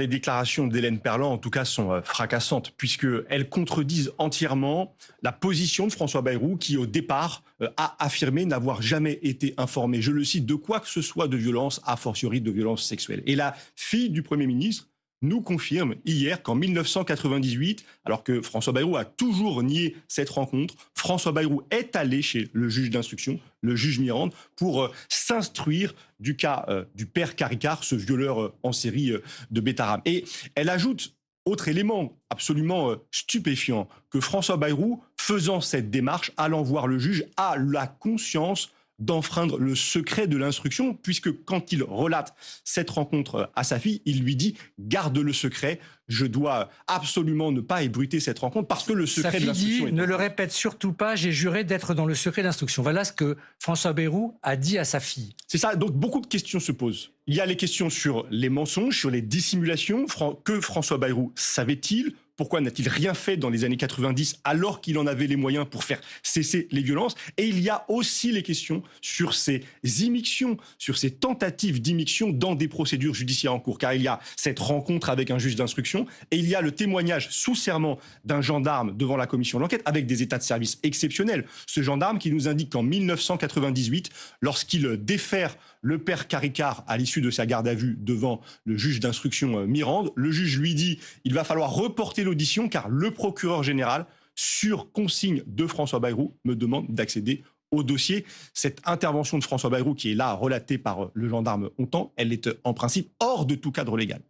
Les déclarations d'Hélène Perlan, en tout cas, sont fracassantes, puisqu'elles contredisent entièrement la position de François Bayrou, qui, au départ, a affirmé n'avoir jamais été informé, je le cite, de quoi que ce soit de violence, a fortiori de violence sexuelle. Et la fille du Premier ministre nous confirme hier qu'en 1998, alors que François Bayrou a toujours nié cette rencontre, François Bayrou est allé chez le juge d'instruction, le juge Mirande, pour s'instruire du cas du père Caricart, ce violeur en série de Bétarame. Et elle ajoute, autre élément absolument stupéfiant, que François Bayrou, faisant cette démarche, allant voir le juge, a la conscience d'enfreindre le secret de l'instruction, puisque quand il relate cette rencontre à sa fille, il lui dit « garde le secret, je dois absolument ne pas ébruiter cette rencontre parce que le secret de l'instruction est... » Ne le répète surtout pas, j'ai juré d'être dans le secret d'instruction. Voilà ce que François Bayrou a dit à sa fille. C'est ça, donc beaucoup de questions se posent. Il y a les questions sur les mensonges, sur les dissimulations. Que François Bayrou savait-il ? Pourquoi n'a-t-il rien fait dans les années 90 alors qu'il en avait les moyens pour faire cesser les violences? Et il y a aussi les questions sur ces immixtions, sur ces tentatives d'immixtion dans des procédures judiciaires en cours. Car il y a cette rencontre avec un juge d'instruction et il y a le témoignage sous serment d'un gendarme devant la commission d'enquête avec des états de service exceptionnels. Ce gendarme qui nous indique qu'en 1998, lorsqu'il défère le père Caricart à l'issue de sa garde à vue devant le juge d'instruction Mirande, le juge lui dit il va falloir reporter l'audition car le procureur général, sur consigne de François Bayrou, me demande d'accéder au dossier. Cette intervention de François Bayrou, qui est là relatée par le gendarme Hontan, elle est en principe hors de tout cadre légal.